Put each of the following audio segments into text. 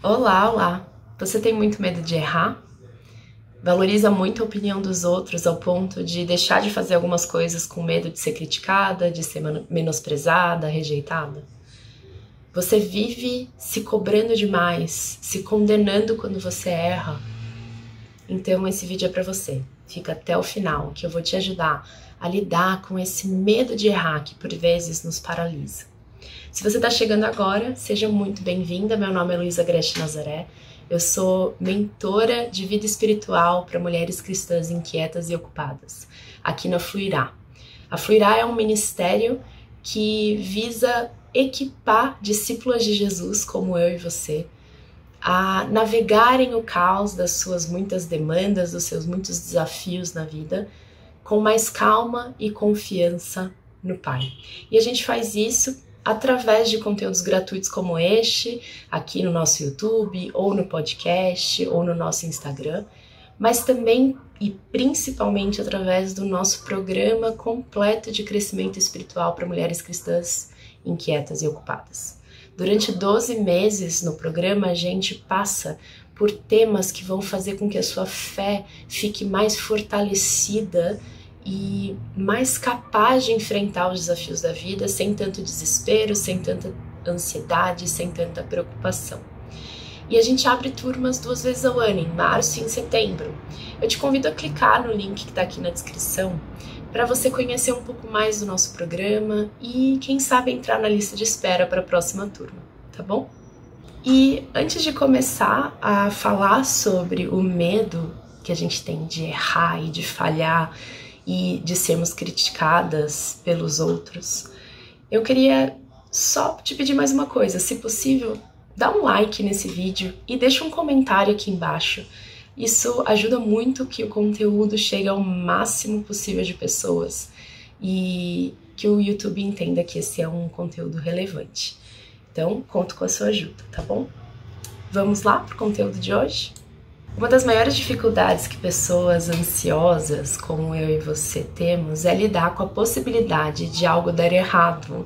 Olá, olá! Você tem muito medo de errar? Valoriza muito a opinião dos outros ao ponto de deixar de fazer algumas coisas com medo de ser criticada, de ser menosprezada, rejeitada? Você vive se cobrando demais, se condenando quando você erra? Então esse vídeo é para você. Fica até o final, que eu vou te ajudar a lidar com esse medo de errar que por vezes nos paralisa. Se você está chegando agora, seja muito bem-vinda. Meu nome é Luísa Grete Nazaré. Eu sou mentora de vida espiritual para mulheres cristãs inquietas e ocupadas, aqui na Fluirá. A Fluirá é um ministério que visa equipar discípulas de Jesus, como eu e você, a navegarem o caos das suas muitas demandas, dos seus muitos desafios na vida, com mais calma e confiança no Pai. E a gente faz isso através de conteúdos gratuitos como este, aqui no nosso YouTube, ou no podcast, ou no nosso Instagram, mas também e principalmente através do nosso programa completo de crescimento espiritual para mulheres cristãs inquietas e ocupadas. Durante 12 meses no programa, a gente passa por temas que vão fazer com que a sua fé fique mais fortalecida e mais capaz de enfrentar os desafios da vida sem tanto desespero, sem tanta ansiedade, sem tanta preocupação. E a gente abre turmas 2 vezes ao ano, em março e em setembro. Eu te convido a clicar no link que está aqui na descrição para você conhecer um pouco mais do nosso programa e, quem sabe, entrar na lista de espera para a próxima turma, tá bom? E antes de começar a falar sobre o medo que a gente tem de errar e de falhar e de sermos criticadas pelos outros, eu queria só te pedir mais uma coisa. Se possível, dá um like nesse vídeo e deixa um comentário aqui embaixo. Isso ajuda muito que o conteúdo chegue ao máximo possível de pessoas e que o YouTube entenda que esse é um conteúdo relevante. Então, conto com a sua ajuda, tá bom? Vamos lá pro conteúdo de hoje? Uma das maiores dificuldades que pessoas ansiosas como eu e você temos é lidar com a possibilidade de algo dar errado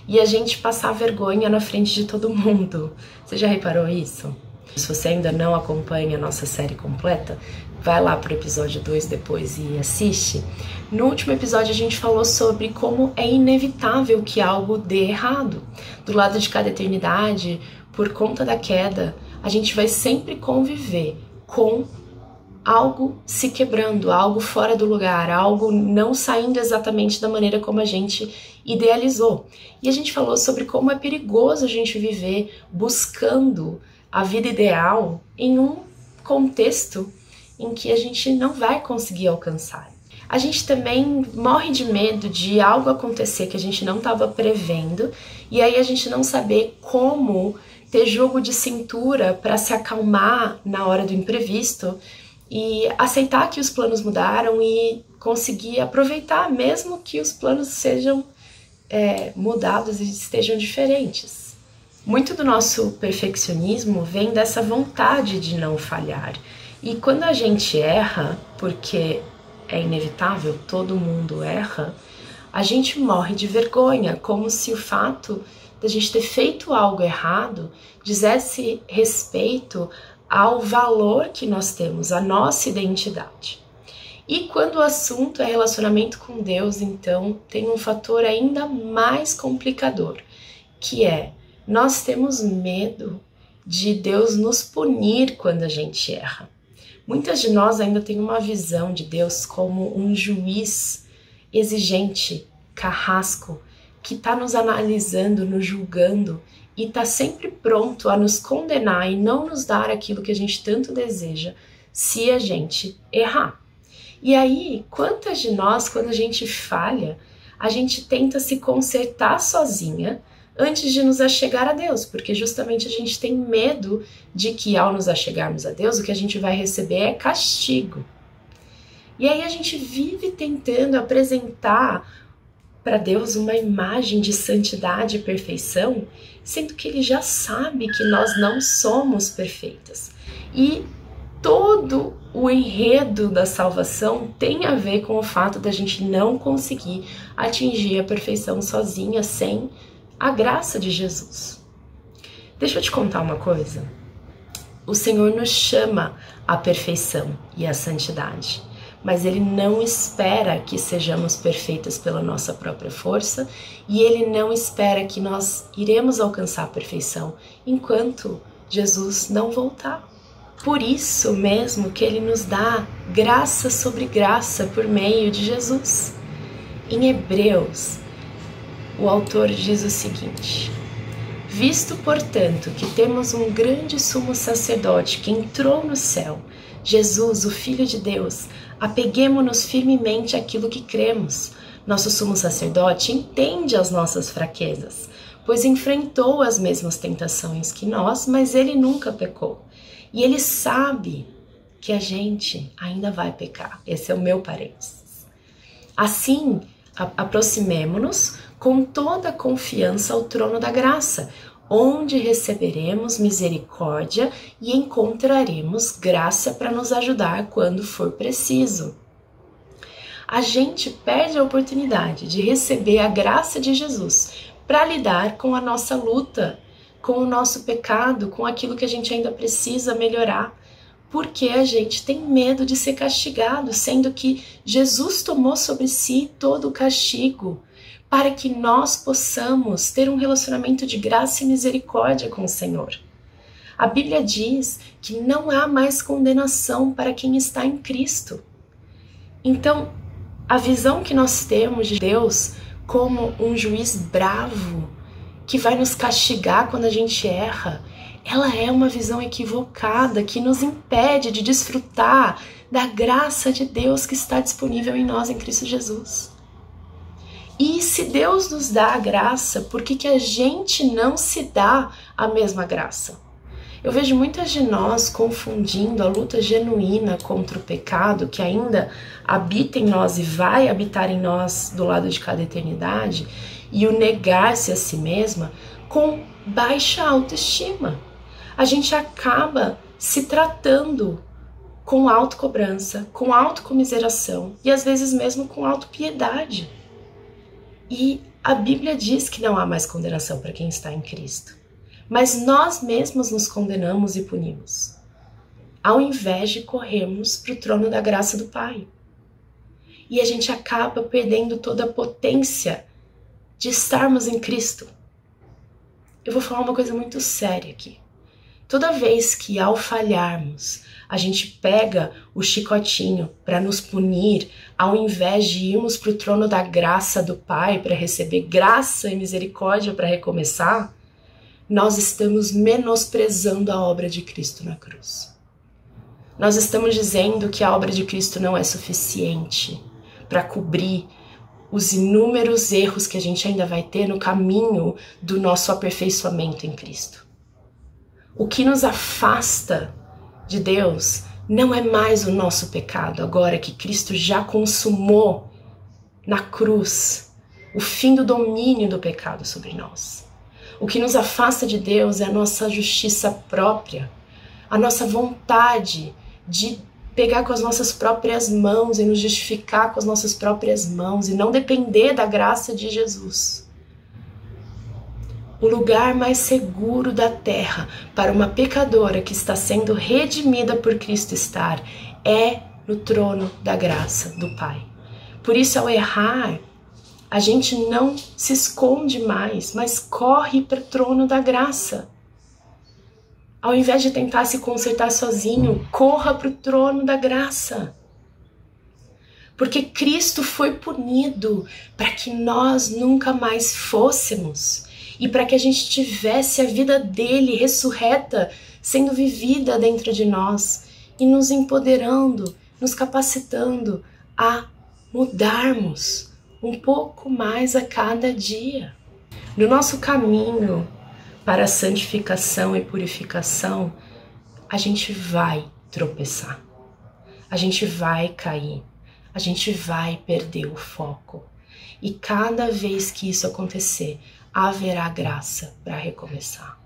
e a gente passar vergonha na frente de todo mundo. Você já reparou isso? Se você ainda não acompanha a nossa série completa, vai lá pro episódio 2 depois e assiste. No último episódio a gente falou sobre como é inevitável que algo dê errado. Do lado de cada eternidade, por conta da queda, a gente vai sempre conviver com algo se quebrando, algo fora do lugar, algo não saindo exatamente da maneira como a gente idealizou. E a gente falou sobre como é perigoso a gente viver buscando a vida ideal em um contexto em que a gente não vai conseguir alcançar. A gente também morre de medo de algo acontecer que a gente não estava prevendo e aí a gente não saber como ter jogo de cintura para se acalmar na hora do imprevisto e aceitar que os planos mudaram e conseguir aproveitar mesmo que os planos sejam mudados e estejam diferentes. Muito do nosso perfeccionismo vem dessa vontade de não falhar. E quando a gente erra, porque é inevitável, todo mundo erra, a gente morre de vergonha, como se o fato da gente ter feito algo errado dissesse respeito ao valor que nós temos, à nossa identidade. E quando o assunto é relacionamento com Deus, então tem um fator ainda mais complicador, que é nós temos medo de Deus nos punir quando a gente erra. Muitas de nós ainda têm uma visão de Deus como um juiz exigente, carrasco, que está nos analisando, nos julgando e está sempre pronto a nos condenar e não nos dar aquilo que a gente tanto deseja se a gente errar. E aí, quantas de nós, quando a gente falha, a gente tenta se consertar sozinha antes de nos achegar a Deus, porque justamente a gente tem medo de que ao nos achegarmos a Deus, o que a gente vai receber é castigo. E aí a gente vive tentando apresentar para Deus uma imagem de santidade e perfeição, sendo que Ele já sabe que nós não somos perfeitas. E todo o enredo da salvação tem a ver com o fato da gente não conseguir atingir a perfeição sozinha, sem a graça de Jesus. Deixa eu te contar uma coisa. O Senhor nos chama à perfeição e à santidade, mas Ele não espera que sejamos perfeitas pela nossa própria força e Ele não espera que nós iremos alcançar a perfeição enquanto Jesus não voltar. Por isso mesmo que Ele nos dá graça sobre graça por meio de Jesus. Em Hebreus, o autor diz o seguinte: visto, portanto, que temos um grande sumo sacerdote que entrou no céu, Jesus, o Filho de Deus, apeguemo-nos firmemente àquilo que cremos. Nosso sumo sacerdote entende as nossas fraquezas, pois enfrentou as mesmas tentações que nós, mas ele nunca pecou. E ele sabe que a gente ainda vai pecar. Esse é o meu parênteses. Assim, aproximemo-nos com toda a confiança ao trono da graça, onde receberemos misericórdia e encontraremos graça para nos ajudar quando for preciso. A gente perde a oportunidade de receber a graça de Jesus para lidar com a nossa luta, com o nosso pecado, com aquilo que a gente ainda precisa melhorar, porque a gente tem medo de ser castigado, sendo que Jesus tomou sobre si todo o castigo, para que nós possamos ter um relacionamento de graça e misericórdia com o Senhor. A Bíblia diz que não há mais condenação para quem está em Cristo. Então, a visão que nós temos de Deus como um juiz bravo, que vai nos castigar quando a gente erra, ela é uma visão equivocada que nos impede de desfrutar da graça de Deus que está disponível em nós em Cristo Jesus. E se Deus nos dá a graça, por que a gente não se dá a mesma graça? Eu vejo muitas de nós confundindo a luta genuína contra o pecado, que ainda habita em nós e vai habitar em nós do lado de cada eternidade, e o negar-se a si mesma, com baixa autoestima. A gente acaba se tratando com autocobrança, com autocomiseração e às vezes mesmo com autopiedade. E a Bíblia diz que não há mais condenação para quem está em Cristo. Mas nós mesmos nos condenamos e punimos, ao invés de corrermos para o trono da graça do Pai. E a gente acaba perdendo toda a potência de estarmos em Cristo. Eu vou falar uma coisa muito séria aqui. Toda vez que ao falharmos, a gente pega o chicotinho para nos punir, ao invés de irmos para o trono da graça do Pai para receber graça e misericórdia para recomeçar, nós estamos menosprezando a obra de Cristo na cruz. Nós estamos dizendo que a obra de Cristo não é suficiente para cobrir os inúmeros erros que a gente ainda vai ter no caminho do nosso aperfeiçoamento em Cristo. O que nos afasta de Deus não é mais o nosso pecado, agora que Cristo já consumou na cruz o fim do domínio do pecado sobre nós. O que nos afasta de Deus é a nossa justiça própria, a nossa vontade de pegar com as nossas próprias mãos e nos justificar com as nossas próprias mãos e não depender da graça de Jesus. O lugar mais seguro da terra para uma pecadora que está sendo redimida por Cristo estar é no trono da graça do Pai. Por isso, ao errar, a gente não se esconde mais, mas corre para o trono da graça. Ao invés de tentar se consertar sozinho, corra para o trono da graça. Porque Cristo foi punido para que nós nunca mais fôssemos. E para que a gente tivesse a vida dele ressurreta, sendo vivida dentro de nós e nos empoderando, nos capacitando a mudarmos um pouco mais a cada dia. No nosso caminho para a santificação e purificação, a gente vai tropeçar, a gente vai cair, a gente vai perder o foco. E cada vez que isso acontecer, haverá graça para recomeçar.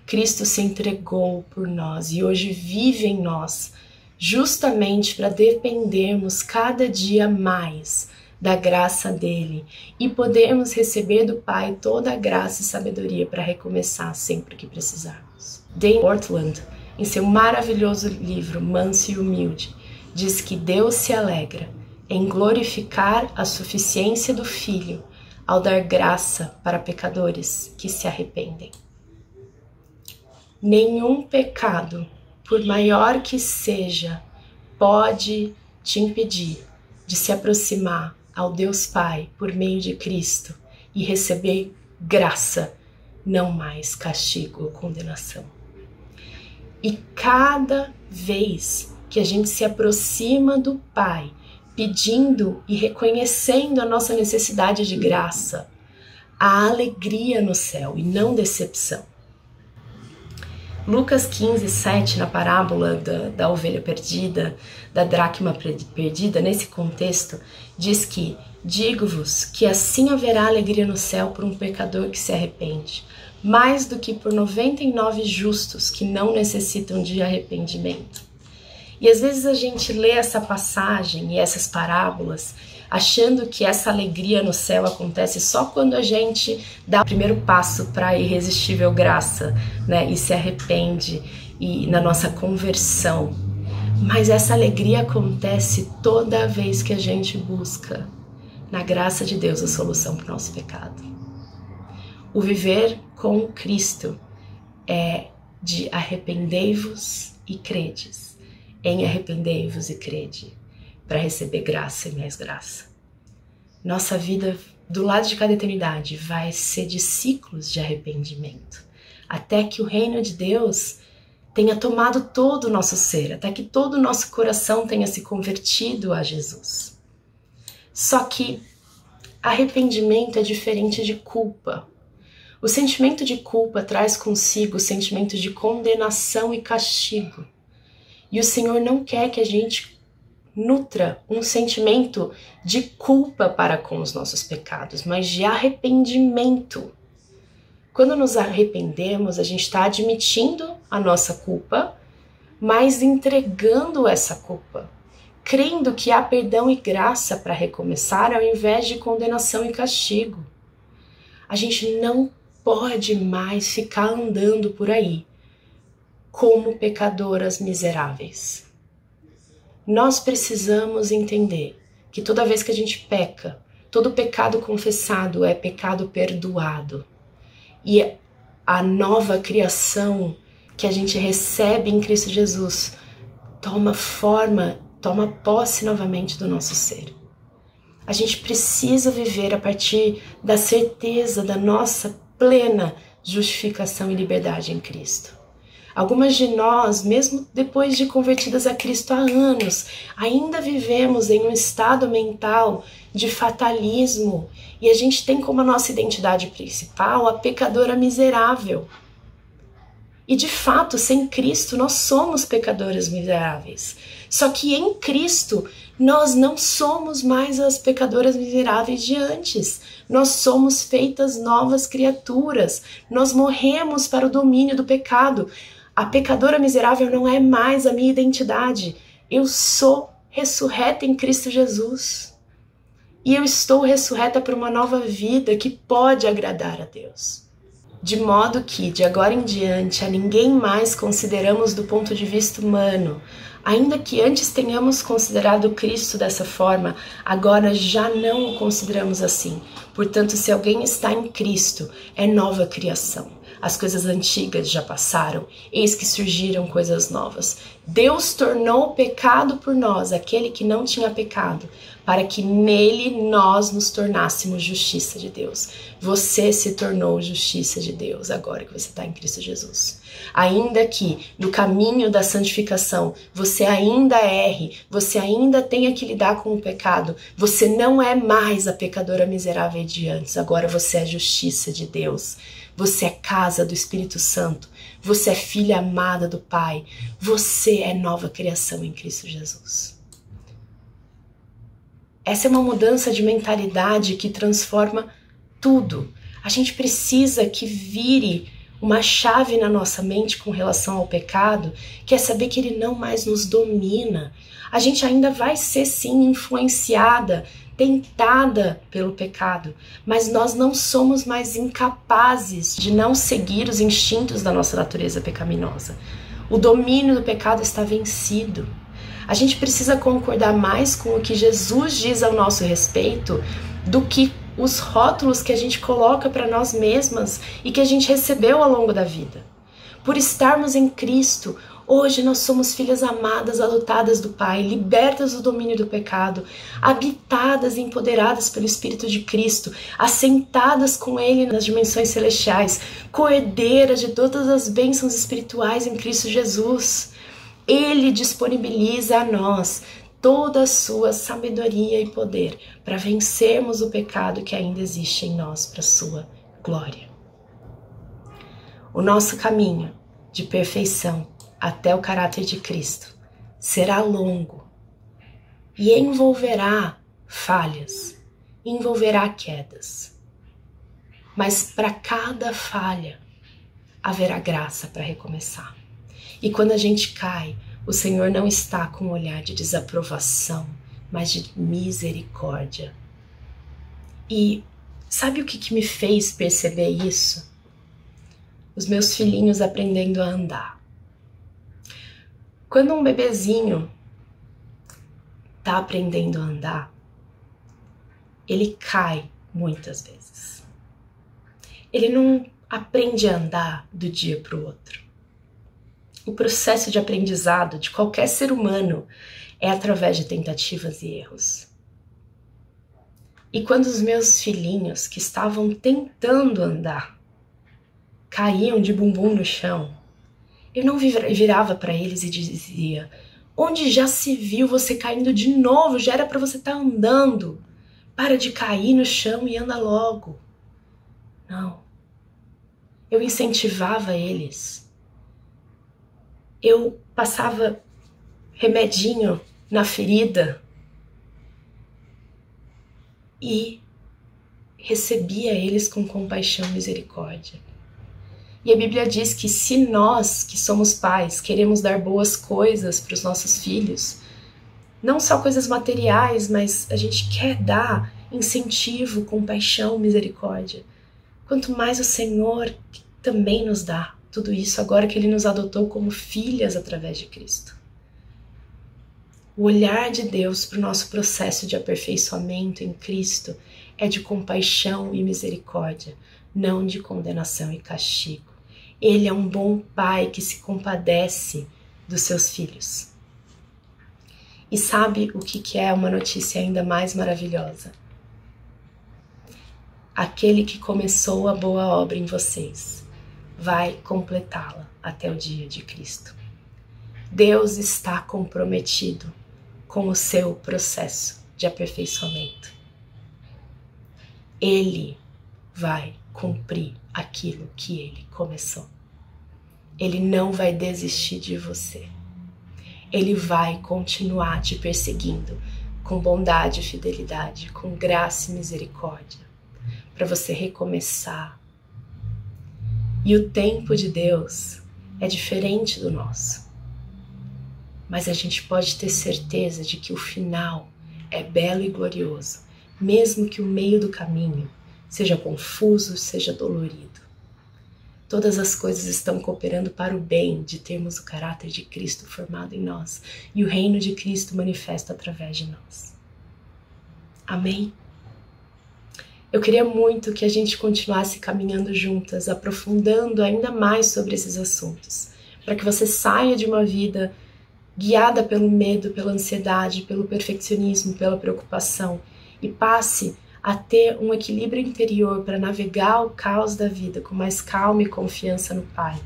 Cristo se entregou por nós e hoje vive em nós, justamente para dependermos cada dia mais da graça dele e podermos receber do Pai toda a graça e sabedoria para recomeçar sempre que precisarmos. Dane Ortlund em seu maravilhoso livro Manso e Humilde, diz que Deus se alegra em glorificar a suficiência do Filho ao dar graça para pecadores que se arrependem. Nenhum pecado, por maior que seja, pode te impedir de se aproximar ao Deus Pai por meio de Cristo e receber graça, não mais castigo ou condenação. E cada vez que a gente se aproxima do Pai, pedindo e reconhecendo a nossa necessidade de graça, há alegria no céu e não decepção. Lucas 15:7, na parábola da ovelha perdida, da dracma perdida, nesse contexto, diz que: digo-vos que assim haverá alegria no céu por um pecador que se arrepende, mais do que por 99 justos que não necessitam de arrependimento. E às vezes a gente lê essa passagem e essas parábolas achando que essa alegria no céu acontece só quando a gente dá o primeiro passo para a irresistível graça, né, e se arrepende e na nossa conversão. Mas essa alegria acontece toda vez que a gente busca na graça de Deus a solução para o nosso pecado. O viver com Cristo é de arrependei-vos e credes. Em arrependei-vos e crede, para receber graça e mais graça. Nossa vida, do lado de cada eternidade, vai ser de ciclos de arrependimento, até que o reino de Deus tenha tomado todo o nosso ser, até que todo o nosso coração tenha se convertido a Jesus. Só que arrependimento é diferente de culpa. O sentimento de culpa traz consigo o sentimento de condenação e castigo. E o Senhor não quer que a gente nutra um sentimento de culpa para com os nossos pecados, mas de arrependimento. Quando nos arrependemos, a gente está admitindo a nossa culpa, mas entregando essa culpa, crendo que há perdão e graça para recomeçar ao invés de condenação e castigo. A gente não pode mais ficar andando por aí como pecadoras miseráveis. Nós precisamos entender que toda vez que a gente peca, todo pecado confessado é pecado perdoado. E a nova criação que a gente recebe em Cristo Jesus toma posse novamente do nosso ser. A gente precisa viver a partir da certeza da nossa plena justificação e liberdade em Cristo. Algumas de nós, mesmo depois de convertidas a Cristo há anos, ainda vivemos em um estado mental de fatalismo e a gente tem como a nossa identidade principal a pecadora miserável. E de fato, sem Cristo, nós somos pecadoras miseráveis. Só que em Cristo, nós não somos mais as pecadoras miseráveis de antes. Nós somos feitas novas criaturas. Nós morremos para o domínio do pecado. A pecadora miserável não é mais a minha identidade. Eu sou ressurreta em Cristo Jesus. E eu estou ressurreta para uma nova vida que pode agradar a Deus. De modo que, de agora em diante, a ninguém mais consideramos do ponto de vista humano. Ainda que antes tenhamos considerado Cristo dessa forma, agora já não o consideramos assim. Portanto, se alguém está em Cristo, é nova criação. As coisas antigas já passaram, eis que surgiram coisas novas. Deus tornou pecado por nós, aquele que não tinha pecado, para que nele nós nos tornássemos justiça de Deus. Você se tornou justiça de Deus agora que você está em Cristo Jesus. Ainda que no caminho da santificação você ainda erre, você ainda tenha que lidar com o pecado, você não é mais a pecadora miserável de antes, agora você é justiça de Deus. Você é casa do Espírito Santo, você é filha amada do Pai, você é nova criação em Cristo Jesus. Essa é uma mudança de mentalidade que transforma tudo. A gente precisa que vire uma chave na nossa mente com relação ao pecado, que é saber que ele não mais nos domina. A gente ainda vai ser sim influenciada, tentada pelo pecado, mas nós não somos mais incapazes de não seguir os instintos da nossa natureza pecaminosa. O domínio do pecado está vencido. A gente precisa concordar mais com o que Jesus diz ao nosso respeito do que os rótulos que a gente coloca para nós mesmas e que a gente recebeu ao longo da vida. Por estarmos em Cristo, hoje nós somos filhas amadas, adotadas do Pai, libertas do domínio do pecado, habitadas e empoderadas pelo Espírito de Cristo, assentadas com Ele nas dimensões celestiais, coerdeiras de todas as bênçãos espirituais em Cristo Jesus. Ele disponibiliza a nós toda a sua sabedoria e poder para vencermos o pecado que ainda existe em nós para a sua glória. O nosso caminho de perfeição até o caráter de Cristo será longo e envolverá falhas, envolverá quedas. Mas para cada falha haverá graça para recomeçar. E quando a gente cai, o Senhor não está com um olhar de desaprovação, mas de misericórdia. E sabe o que me fez perceber isso? Os meus filhinhos aprendendo a andar. Quando um bebezinho está aprendendo a andar, ele cai muitas vezes. Ele não aprende a andar do dia para o outro. O processo de aprendizado de qualquer ser humano é através de tentativas e erros. E quando os meus filhinhos que estavam tentando andar caíam de bumbum no chão, eu não virava para eles e dizia: onde já se viu você caindo de novo? Já era para você estar andando. Para de cair no chão e anda logo. Não. Eu incentivava eles. Eu passava remedinho na ferida e recebia eles com compaixão e misericórdia. E a Bíblia diz que se nós, que somos pais, queremos dar boas coisas para os nossos filhos, não só coisas materiais, mas a gente quer dar incentivo, compaixão, misericórdia, quanto mais o Senhor também nos dá tudo isso agora que Ele nos adotou como filhas através de Cristo. O olhar de Deus para o nosso processo de aperfeiçoamento em Cristo é de compaixão e misericórdia, não de condenação e castigo. Ele é um bom pai que se compadece dos seus filhos. E sabe o que é uma notícia ainda mais maravilhosa? Aquele que começou a boa obra em vocês vai completá-la até o dia de Cristo. Deus está comprometido com o seu processo de aperfeiçoamento. Ele vai cumprir aquilo que Ele começou. Ele não vai desistir de você. Ele vai continuar te perseguindo com bondade e fidelidade, com graça e misericórdia, para você recomeçar. E o tempo de Deus é diferente do nosso. Mas a gente pode ter certeza de que o final é belo e glorioso, mesmo que o meio do caminho seja confuso, seja dolorido. Todas as coisas estão cooperando para o bem de termos o caráter de Cristo formado em nós e o reino de Cristo manifesto através de nós. Amém? Eu queria muito que a gente continuasse caminhando juntas, aprofundando ainda mais sobre esses assuntos, para que você saia de uma vida guiada pelo medo, pela ansiedade, pelo perfeccionismo, pela preocupação e passe a ter um equilíbrio interior para navegar o caos da vida com mais calma e confiança no Pai.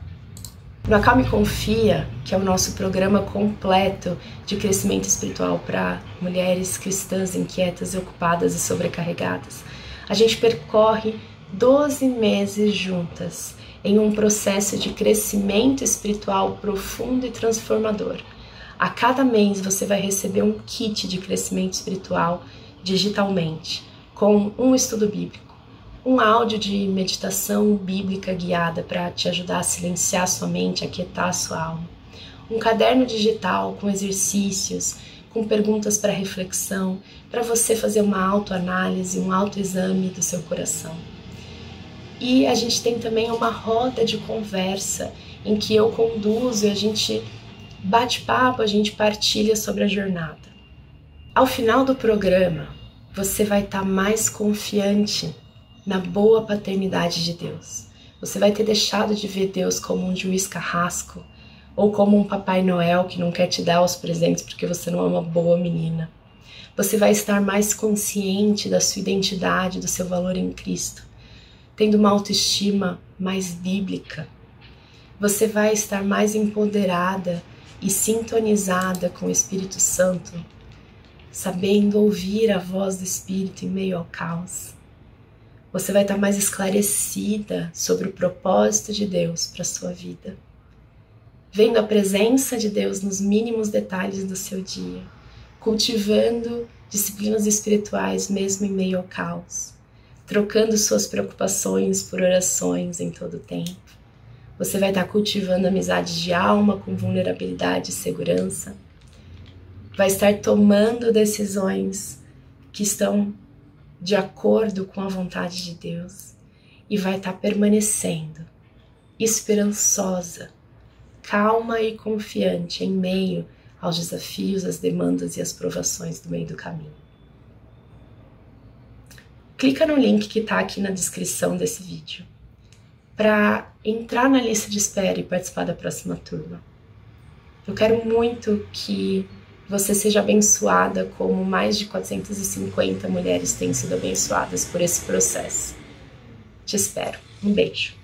No Acalme e Confia, que é o nosso programa completo de crescimento espiritual para mulheres cristãs inquietas, ocupadas e sobrecarregadas, a gente percorre 12 meses juntas em um processo de crescimento espiritual profundo e transformador. A cada mês você vai receber um kit de crescimento espiritual digitalmente, com um estudo bíblico, um áudio de meditação bíblica guiada para te ajudar a silenciar sua mente, a aquietar sua alma, um caderno digital com exercícios, com perguntas para reflexão, para você fazer uma autoanálise, um autoexame do seu coração. E a gente tem também uma roda de conversa em que eu conduzo e a gente bate papo, a gente partilha sobre a jornada. Ao final do programa, você vai estar mais confiante na boa paternidade de Deus. Você vai ter deixado de ver Deus como um juiz carrasco ou como um Papai Noel que não quer te dar os presentes porque você não é uma boa menina. Você vai estar mais consciente da sua identidade, do seu valor em Cristo, tendo uma autoestima mais bíblica. Você vai estar mais empoderada e sintonizada com o Espírito Santo, sabendo ouvir a voz do Espírito em meio ao caos. Você vai estar mais esclarecida sobre o propósito de Deus para a sua vida, vendo a presença de Deus nos mínimos detalhes do seu dia, cultivando disciplinas espirituais mesmo em meio ao caos, trocando suas preocupações por orações em todo o tempo. Você vai estar cultivando amizades de alma com vulnerabilidade e segurança. Vai estar tomando decisões que estão de acordo com a vontade de Deus e vai estar permanecendo esperançosa, calma e confiante em meio aos desafios, as demandas e as provações do meio do caminho. Clica no link que está aqui na descrição desse vídeo para entrar na lista de espera e participar da próxima turma. Eu quero muito que você seja abençoada como mais de 450 mulheres têm sido abençoadas por esse processo. Te espero. Um beijo.